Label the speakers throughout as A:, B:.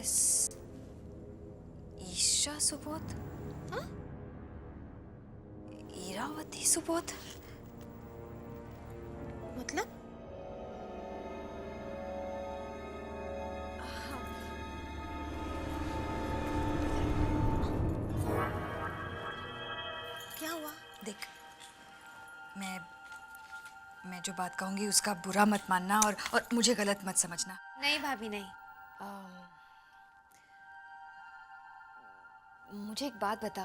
A: Miss Isha Subodh? हाँ? इरावती सुबोध?
B: मतलब? क्या हुआ?
A: देख, मैं जो बात कहूंगी उसका बुरा मत मानना और मुझे गलत मत समझना।
B: नहीं भाभी नहीं।
A: मुझे एक बात बता,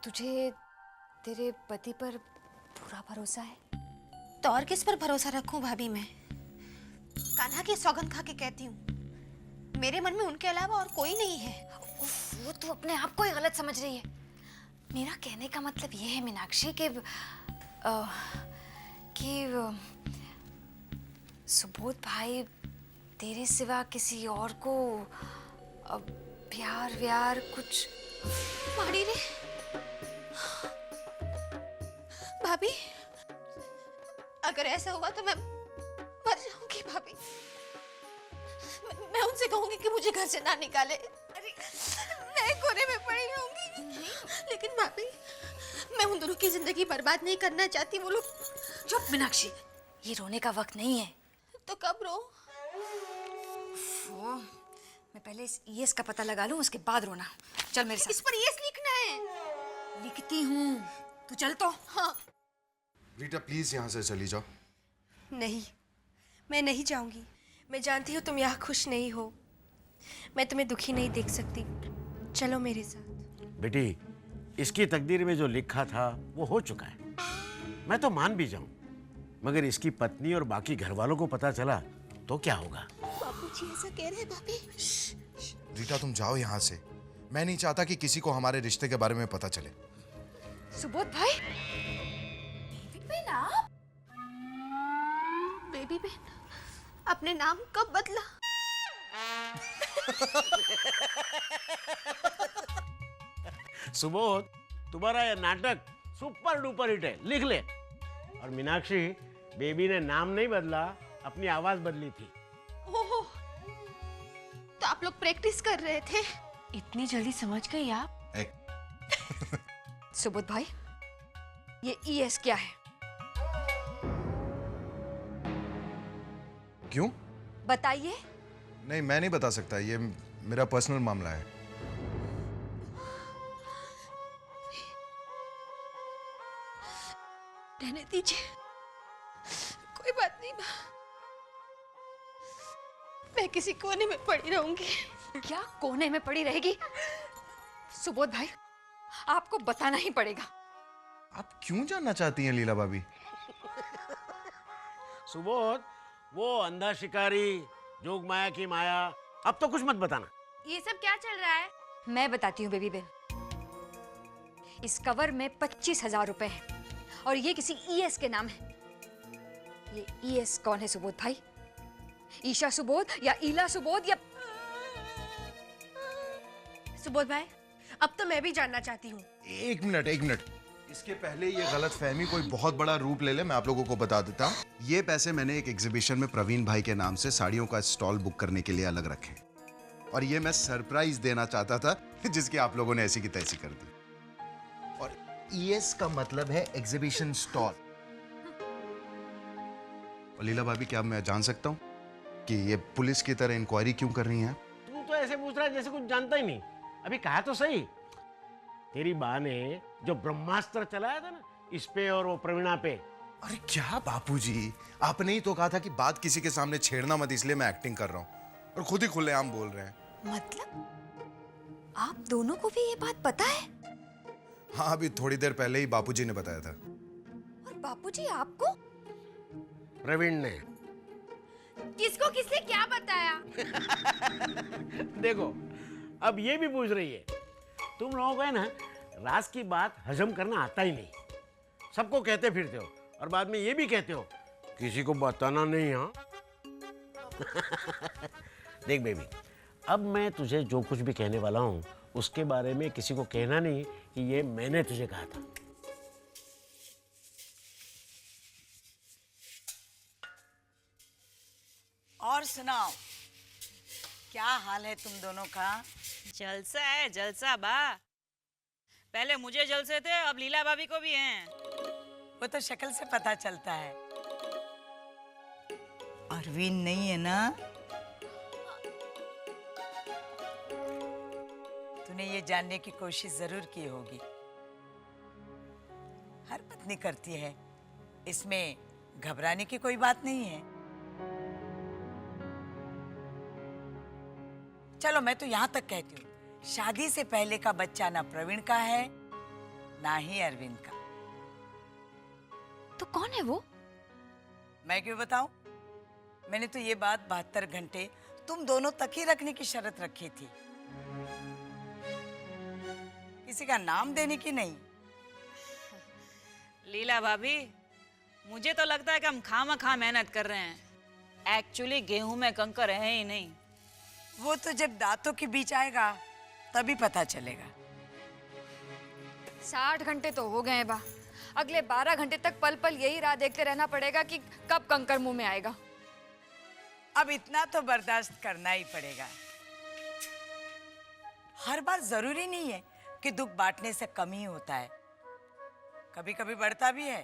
A: तुझे तेरे पति पर पूरा भरोसा है?
B: तो और किस पर भरोसा रखूं भाभी मैं? कान्हा की सौगंध खा के कहती हूँ, मेरे मन में उनके अलावा और कोई नहीं है।
A: उफ, वो तू अपने आप को ही गलत समझ रही है। मेरा कहने का मतलब ये है मीनाक्षी कि सुबोध भाई तेरे सिवा किसी और को प्यार व्यार कुछ।
B: मारी रे भाभी, अगर ऐसा हुआ तो मैं मर जाऊंगी भाभी। मैं उनसे कहूंगी कि मुझे घर से ना निकाले। अरे मैं कोने में पड़ी रहूंगी। लेकिन भाभी, मैं उन दोनों की जिंदगी बर्बाद नहीं करना चाहती। वो लोग।
A: चुप मीनाक्षी, ये रोने का वक्त नहीं है।
B: तो कब रो?
A: मैं पहले इस ईएस का पता लगा लूं, उसके बाद रोना। चल मेरे साथ।
B: इस पर यस लिखना है।
A: लिखती हूँ, तू चल तो।
B: हाँ।
C: रीटा प्लीज यहाँ से चली जाओ।
B: नहीं, मैं नहीं जाऊंगी। मैं जानती हूँ तुम यहाँ खुश नहीं हो। मैं तुम्हें दुखी नहीं देख सकती। चलो मेरे साथ।
D: बेटी, इसकी तकदीर में जो लिखा था वो हो चुका है। मैं तो मान भी जाऊं, मगर इसकी पत्नी और बाकी घर वालों को पता चला तो क्या होगा?
B: बाबूजी ऐसा कह रहे हैं भाभी।
C: रीटा तुम जाओ यहाँ से। मैं नहीं चाहता कि किसी को हमारे रिश्ते के बारे में पता चले।
A: सुबोध भाई, आप?
B: बेबी बहन, अपने नाम कब बदला?
D: सुबोध, तुम्हारा यह नाटक सुपर डुपर हिट है, लिख ले। और मीनाक्षी, बेबी ने नाम नहीं बदला, अपनी आवाज बदली थी।
B: ओहो, तो आप लोग प्रैक्टिस कर रहे थे? इतनी जल्दी समझ गई आप?
A: सुबोध भाई, ये ईएस क्या है?
C: क्यों?
A: बताइए।
C: नहीं, मैं नहीं बता सकता, ये मेरा पर्सनल मामला है।
B: रहने दीजिए, कोई बात नहीं माँ। मैं किसी कोने में पड़ी रहूंगी।
A: क्या कोने में पड़ी रहेगी? सुबोध भाई, आपको बताना ही पड़ेगा।
C: आप क्यों जानना चाहती हैं लीला भाभी?
D: सुबोध, वो अंधा शिकारी, जोग माया की माया, अब तो कुछ मत बताना।
B: ये सब क्या चल रहा है?
A: मैं बताती हूँ बेबी बेन। इस कवर में 25,000 रुपए हैं और ये किसी ईएस के नाम है। ये ईएस कौन है सुबोध भाई? ईशा सुबोध या ईला सुबोध या...
B: सुबोध भाई, अब तो मैं भी जानना चाहती हूँ।
C: एक मिनट। इसके पहले ये गलतफहमी कोई बहुत बड़ा रूप ले ले, मैं आप लोगों को बता देता हूँ। ये पैसे मैंने एक एग्जीबिशन में प्रवीण भाई के नाम से साड़ियों का स्टॉल बुक करने के लिए अलग रखे, और ये मैं सरप्राइज देना चाहता था, जिसकी आप लोगों ने ऐसी की तैसी कर दी। और ईएस का मतलब है एग्जीबिशन स्टॉल। और लीला भाभी, क्या मैं जान सकता हूँ कि ये पुलिस की तरह इंक्वायरी क्यों कर रही हैं?
D: तू तो ऐसे पूछ रहा है जैसे कुछ जानता ही नहीं। अभी कहा तो सही, तेरी माँ ने जो ब्रह्मास्त्र चलाया था ना, इस पे और वो प्रवीणा पे।
C: अरे क्या बापूजी, आपने ही तो कहा था कि बात किसी के सामने छेड़ना मत, इसलिए मैं एक्टिंग कर रहा हूँ, और खुद ही खुलेआम बोल रहे हैं।
A: मतलब आप दोनों को भी ये बात पता है?
C: हाँ, अभी थोड़ी देर पहले ही बापूजी ने बताया था।
A: और बापूजी आपको?
D: प्रवीण ने।
B: किसको किसने क्या बताया?
D: देखो, अब ये भी पूछ रही है। तुम लोगों को है ना, राज की बात हजम करना आता ही नहीं। सबको कहते फिरते हो और बाद में ये भी कहते हो किसी को बताना नहीं। हाँ देख बेबी, अब मैं तुझे जो कुछ भी कहने वाला हूँ उसके बारे में किसी को कहना नहीं कि ये मैंने तुझे कहा था।
E: और सुनाओ, क्या हाल है तुम दोनों का?
F: जलसा है जलसा बा। पहले मुझे जलसे थे, अब लीला भाभी को भी हैं।
E: वो तो शक्ल से पता चलता है। अरविंद नहीं है ना? तूने ये जानने की कोशिश जरूर की होगी। हर पत्नी करती है, इसमें घबराने की कोई बात नहीं है। चलो मैं तो यहाँ तक कहती हूँ, शादी से पहले का बच्चा ना प्रवीण का है ना ही अरविंद का।
A: तो कौन है वो?
E: मैं क्यों बताऊं? मैंने तो ये बात 72 घंटे तुम दोनों तक ही रखने की शर्त रखी थी, किसी का नाम देने की नहीं।
F: लीला भाभी, मुझे तो लगता है कि हम खामखा मेहनत कर रहे हैं। एक्चुअली गेहूं में कंकर है ही नहीं।
E: वो तो जब दांतों के बीच आएगा तभी पता चलेगा।
A: 60 घंटे तो हो गए हैं बा। अगले 12 घंटे तक पल पल यही राह देखते रहना पड़ेगा कि कब कंकर मुंह में आएगा।
E: अब इतना तो बर्दाश्त करना ही पड़ेगा। हर बार जरूरी नहीं है कि दुख बांटने से कम ही होता है, कभी कभी बढ़ता भी है।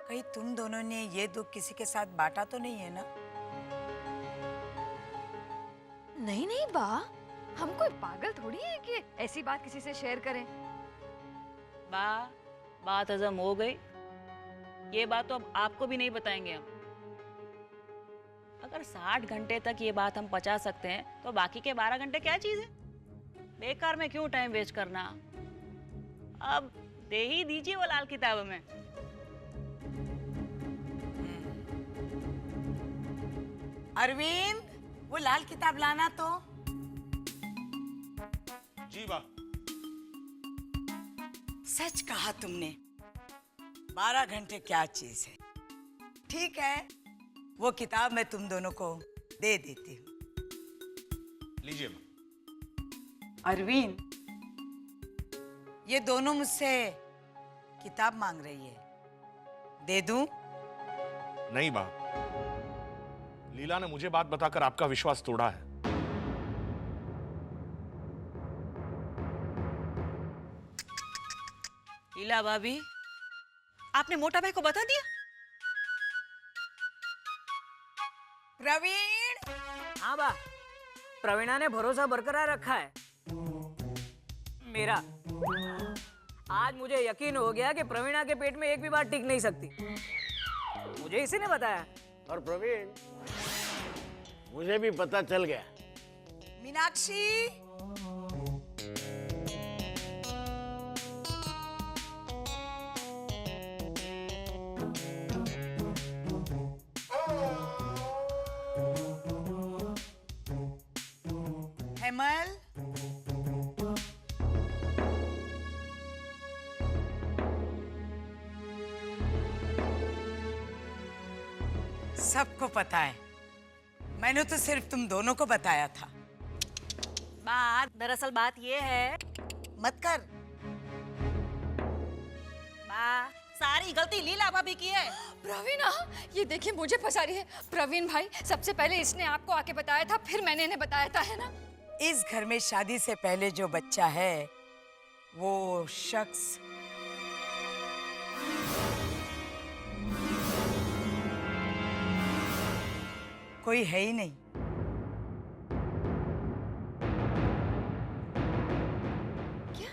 E: कहीं तुम दोनों ने ये दुख किसी के साथ बांटा तो नहीं है ना?
A: नहीं नहीं बा, हम कोई पागल थोड़ी है कि ऐसी बात किसी से शेयर करें।
F: बा, बात हजम हो गई। ये बात तो अब आपको भी नहीं बताएंगे हम। अगर 60 घंटे तक ये बात हम पचा सकते हैं तो बाकी के 12 घंटे क्या चीज है? बेकार में क्यों टाइम वेस्ट करना। अब दे ही दीजिए वो लाल किताब में।
E: अरविंद, वो लाल किताब लाना तो।
G: जी बा।
E: सच कहा तुमने, 12 घंटे क्या चीज है। ठीक है, वो किताब मैं तुम दोनों को दे देती हूँ।
G: लीजिए बा।
E: अरविंद, ये दोनों मुझसे किताब मांग रही है, दे दूं?
G: नहीं बा, लीला ने मुझे बात बताकर आपका विश्वास तोड़ा है।
F: लीला भाभी, आपने मोटा भाई को बता दिया?
E: प्रवीण!
H: हाँ बा, प्रवीणा ने भरोसा बरकरार रखा है मेरा। आज मुझे यकीन हो गया कि प्रवीणा के पेट में एक भी बात टिक नहीं सकती। मुझे इसी ने बताया।
D: और प्रवीण, मुझे भी पता चल गया।
E: मीनाक्षी! हेमल! सबको पता है, मैंने तो सिर्फ तुम दोनों को बताया था।
F: दरअसल बात ये है,
E: मत कर।
F: सारी गलती लीला भाभी की है।
A: प्रवीणा, ये देखिए मुझे फंसा रही है। प्रवीण भाई, सबसे पहले इसने आपको आके बताया था, फिर मैंने इन्हें बताया था, है ना?
E: इस घर में शादी से पहले जो बच्चा है वो शख्स कोई है ही नहीं।
A: क्या?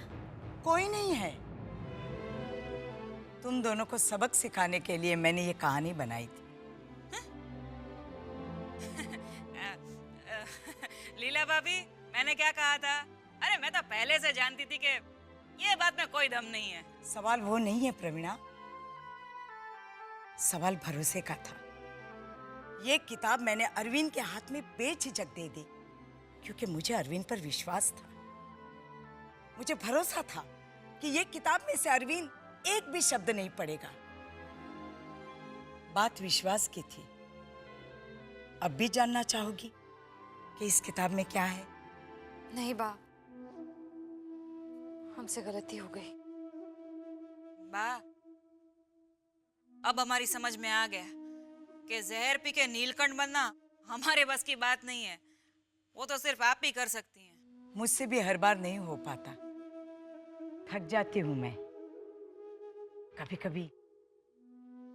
E: कोई नहीं है। तुम दोनों को सबक सिखाने के लिए मैंने ये कहानी बनाई थी।
F: लीला भाभी, मैंने क्या कहा था? अरे मैं तो पहले से जानती थी कि ये बात में कोई दम नहीं है।
E: सवाल वो नहीं है प्रवीणा, सवाल भरोसे का था। ये किताब मैंने अरविंद के हाथ में बेझिझक दे दी क्योंकि मुझे अरविंद पर विश्वास था। मुझे भरोसा था कि ये किताब में से अरविंद एक भी शब्द नहीं पढ़ेगा। बात विश्वास की थी। अब भी जानना चाहोगी कि इस किताब में क्या है?
A: नहीं बा, हमसे गलती हो गई।
F: बा, अब हमारी समझ में आ गया कि जहर पी के नीलकंठ बनना हमारे बस की बात नहीं है। वो तो सिर्फ आप ही कर सकती हैं।
E: मुझसे भी हर बार नहीं हो पाता, थक जाती हूँ मैं। कभी कभी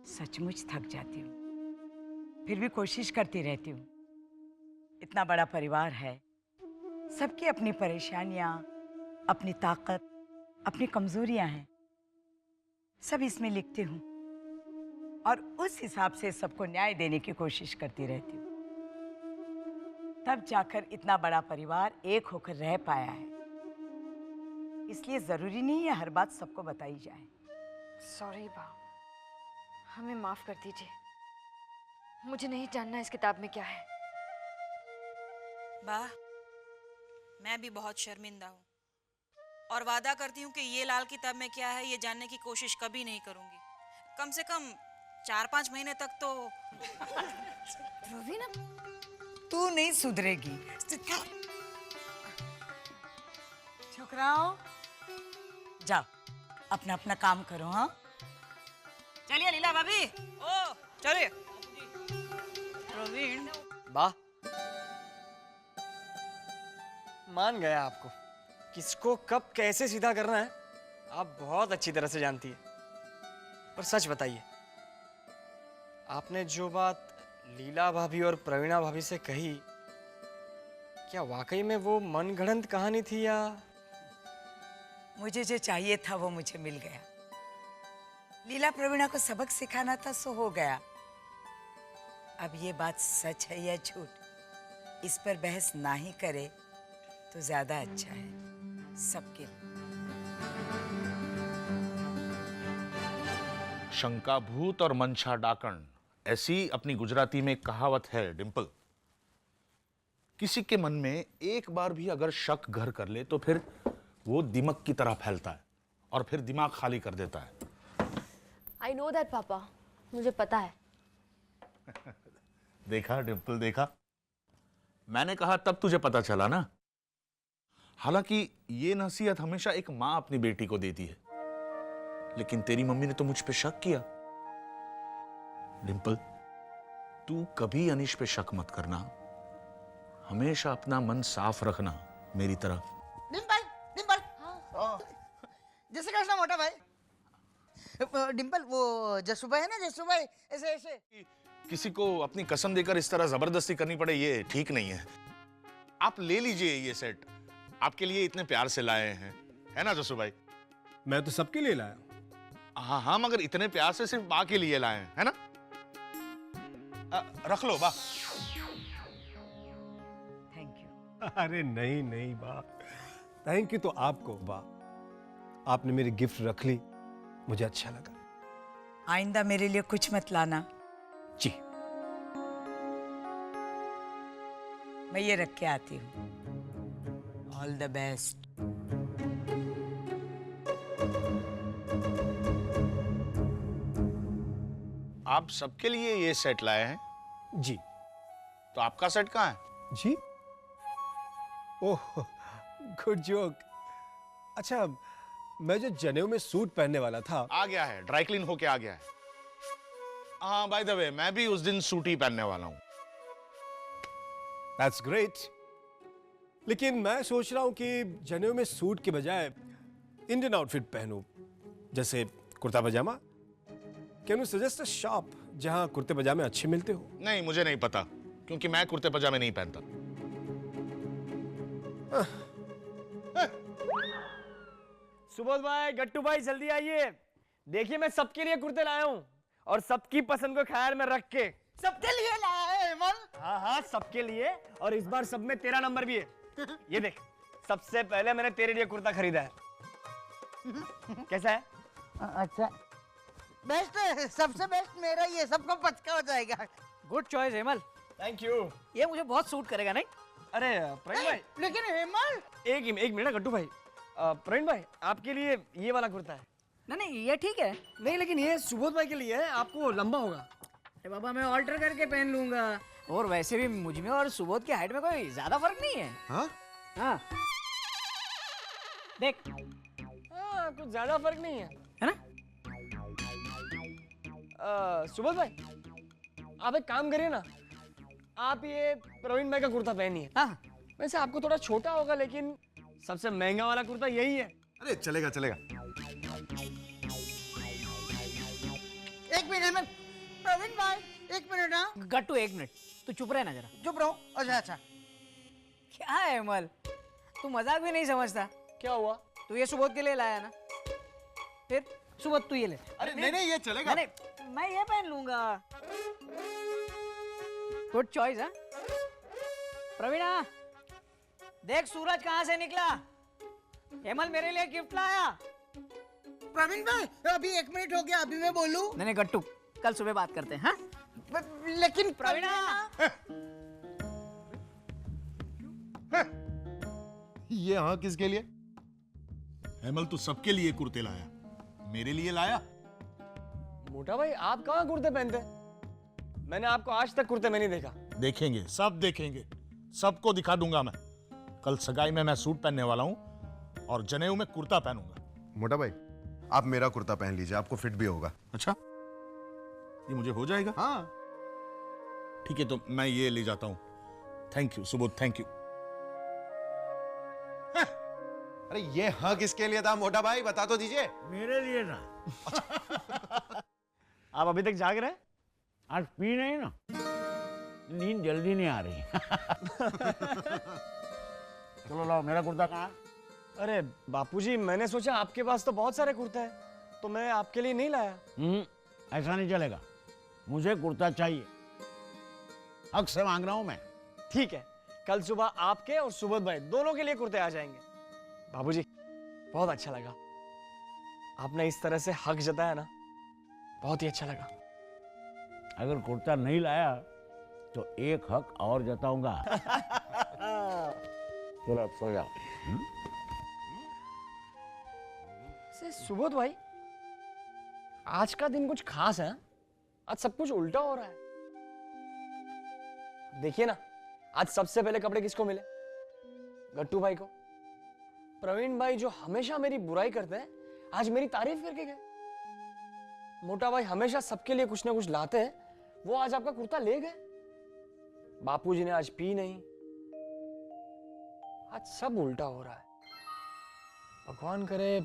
E: सचमुच थक जाती हूँ, फिर भी कोशिश करती रहती हूँ। इतना बड़ा परिवार है, सबकी अपनी परेशानियां, अपनी ताकत, अपनी कमजोरियां हैं, सब इसमें लिखती हूँ और उस हिसाब से सबको न्याय देने की कोशिश करती रहती हूँ। तब जाकर इतना बड़ा परिवार एक होकर रह पाया है। इसलिए जरूरी नहीं है हर बात सबको बताई जाए।
A: सॉरी बा, हमें माफ कर दीजिए। मुझे नहीं जानना इस किताब में क्या है।
F: वाह, मैं भी बहुत शर्मिंदा हूँ और वादा करती हूँ कि ये लाल किताब में क्या है ये जानने की कोशिश कभी नहीं करूँगी। कम से कम 4-5 महीने तक तो।
A: रवीना,
E: तू नहीं सुधरेगी। छोकराओ, जाओ अपना अपना काम करो। हाँ,
F: चलिए लीला भाभी। ओ चलिए। प्रवीण,
I: वाह, मान गया आपको। किसको कब कैसे सीधा करना है आप बहुत अच्छी तरह से जानती है। पर सच बताइए, आपने जो बात लीला भाभी और प्रवीणा भाभी से कही, क्या वाकई में वो मनगढ़ंत कहानी थी या?
E: मुझे जो चाहिए था वो मुझे मिल गया। लीला प्रवीणा को सबक सिखाना था सो हो गया। अब ये बात सच है या झूठ, इस पर बहस ना ही करे तो ज्यादा अच्छा है सबके लिए।
G: शंकाभूत और मंशा डाकण, ऐसी अपनी गुजराती में कहावत है डिंपल। किसी के मन में एक बार भी अगर शक घर कर ले तो फिर वो दिमक की तरह फैलता है और फिर दिमाग खाली कर देता है।
B: आई नो दैट पापा, मुझे पता है।
G: देखा डिंपल, देखा, मैंने कहा तब तुझे पता चला ना। हालांकि ये नसीहत हमेशा एक मां अपनी बेटी को देती है, लेकिन तेरी मम्मी ने तो मुझ पे शक किया। डिंपल, तू कभी अनीश पे शक मत करना, हमेशा अपना मन साफ रखना मेरी तरह।
J: डिंपल, डिंपल, जय श्री कृष्ण मोटा भाई। डिंपल, वो जसू भाई है ना, जसू भाई, ऐसे ऐसे
G: किसी को अपनी कसम देकर इस तरह जबरदस्ती करनी पड़े, ये ठीक नहीं है। आप ले लीजिए ये सेट, आपके लिए इतने प्यार से लाए हैं, है ना जसू भाई?
K: मैं तो सबके लिए लाया।
G: हाँ हाँ, मगर इतने प्यार से सिर्फ बा के लिए लाए हैं, है ना? रख लो बा।
E: Thank you.
K: अरे नहीं नहीं बा, थैंक यू तो आपको बा। आपने मेरी गिफ्ट रख ली, मुझे अच्छा लगा।
E: आइंदा मेरे लिए कुछ मत लाना।
K: जी।
E: मैं ये रख के आती हूँ। All the best.
G: आप सबके लिए ये सेट लाए हैं?
K: जी।
G: तो आपका सेट कहाँ है?
K: जी, ओह गुड जोक। अच्छा, मैं जो जनेऊ में सूट पहनने वाला था,
G: आ गया है, ड्राई क्लीन होके आ गया है। हाँ, बाय द वे, मैं भी उस दिन सूट ही पहनने वाला हूँ।
K: That's great. लेकिन मैं सोच रहा हूँ कि जनेऊ में सूट के बजाय इंडियन आउटफिट पहनूं, जैसे kurta pyjama. Can you suggest a shop जहां कुर्ते पजामे अच्छे मिलते हो?
G: नहीं, मुझे नहीं पता, क्योंकि मैं कुर्ते पजामे नहीं पहनता।
I: सुबोध भाई, गट्टू भाई, जल्दी आइए। देखिए मैं सबके लिए कुर्ते लाया हूँ और सबकी पसंद को ख्याल में रख के।
J: सबके लिए लाया है हेमंत।
I: हाँ हाँ, सबके लिए। और इस बार सब में तेरा नंबर भी है। ये देख, सबसे पहले मैंने तेरे लिए कुर्ता खरीदा है। कैसा है?
J: अच्छा, बेस्ट है, सबसे बेस्ट मेरा ही है, सबको पचका हो जाएगा।
H: Good choice Hemal,
I: thank you.
H: ये मुझे बहुत सूट करेगा। नहीं,
I: अरे प्रवीण भाई,
J: लेकिन हेमंत,
I: एक मिनट गट्टू भाई। प्रवीण भाई, आपके लिए ये वाला कुर्ता है।
H: नहीं ये ठीक है।
I: नहीं, लेकिन ये सुबोध भाई के लिए है, आपको लंबा होगा।
H: अरे बाबा, मैं ऑल्टर करके पहन लूंगा। और वैसे भी मुझ में और सुबोध की हाइट में कोई ज्यादा फर्क नहीं है।
K: हाँ?
H: हाँ, देख,
I: हाँ, कुछ ज्यादा फर्क नहीं है,
H: है ना?
I: सुबोध भाई, आप एक काम करिए ना, आप ये प्रवीण भाई का कुर्ता पहनिए।
J: हाँ
I: वैसे आपको थोड़ा छोटा होगा, लेकिन सबसे महंगा वाला कुर्ता यही है।
C: अरे चलेगा चलेगा।
J: एक मिनट हेमल, प्रवीण भाई एक मिनट। हाँ
H: गट्टू 1 मिनट, तू चुप रहे ना जरा।
J: चुप रहो। अच्छा अच्छा।
H: क्या है हेमल, तू मजाक भी नहीं समझता।
I: क्या हुआ?
H: तू ये सुबोध के लिए लाया ना, फिर सुबोध तू ये ले।
C: अरे नहीं ये चलेगा।
H: नहीं मैं ये पहन लूंगा। गुड चॉइस है। प्रवीणा देख सूरज कहाँ से निकला। हेमल मेरे लिए गिफ्ट लाया।
J: प्रवीण भाई अभी 1 मिनट हो गया, अभी मैं बोलूं?
H: नहीं गट्टू, कल सुबह बात करते हैं। हाँ
J: लेकिन
H: प्रवीणा,
C: ये हाँ किसके लिए?
G: हेमल तू सबके लिए कुर्ते लाया, मेरे लिए लाया?
I: मोटा भाई आप कहाँ कुर्ते पहनते? मैंने आपको आज तक कुर्ते में नहीं देखा।
G: देखेंगे, सब देखेंगे, सबको दिखा दूंगा मैं। कल सगाई में मैं सूट पहनने वाला हूं और जनेऊ में कुर्ता पहनूंगा।
C: मोटा भाई आप मेरा कुर्ता पहन लीजिए, आपको फिट भी होगा।
G: अच्छा, ये मुझे हो जाएगा?
C: हाँ
G: ठीक है, तो मैं ये ले जाता हूं। Thank you Subodh, thank you.
C: अरे ये हाँ किसके लिए था मोटा भाई, बता तो दीजिए।
D: मेरे लिए ना।
I: आप अभी तक जाग रहे हैं?
D: आज पी नहीं ना, नींद जल्दी नहीं आ रही। चलो लाओ, मेरा कुर्ता कहाँ?
I: अरे बापूजी, मैंने सोचा आपके पास तो बहुत सारे कुर्ते हैं, तो मैं आपके लिए नहीं लाया।
D: ऐसा नहीं चलेगा, मुझे कुर्ता चाहिए, हक से मांग रहा हूं मैं।
I: ठीक है, कल सुबह आपके और सुबोध भाई दोनों के लिए कुर्ते आ जाएंगे। बाबूजी बहुत अच्छा लगा, आपने इस तरह से हक जताया ना, बहुत ही अच्छा लगा।
D: अगर कुर्ता नहीं लाया तो एक हक और जताऊंगा। चलो अब सो जाओ।
I: सुबोध भाई, आज का दिन कुछ खास है? आज सब कुछ उल्टा हो रहा है। देखिए ना, आज सबसे पहले कपड़े किसको मिले? गट्टू भाई को। प्रवीण भाई जो हमेशा मेरी बुराई करते हैं, आज मेरी तारीफ करके गए। मोटा भाई हमेशा सबके लिए कुछ ना कुछ लाते हैं, वो आज आपका कुर्ता ले गए। बापूजी ने आज पी नहीं। आज सब उल्टा हो रहा है। भगवान करे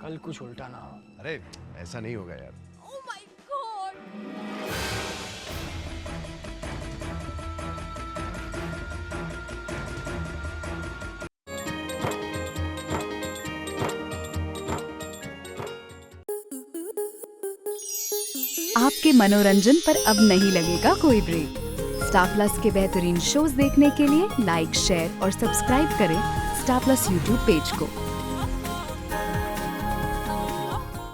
I: कल कुछ उल्टा ना हो।
C: अरे ऐसा नहीं होगा यार।
B: Oh my God!
L: आपके मनोरंजन पर अब नहीं लगेगा कोई ब्रेक। स्टार प्लस के बेहतरीन शोज देखने के लिए लाइक, शेयर और सब्सक्राइब करें स्टार प्लस यूट्यूब पेज को।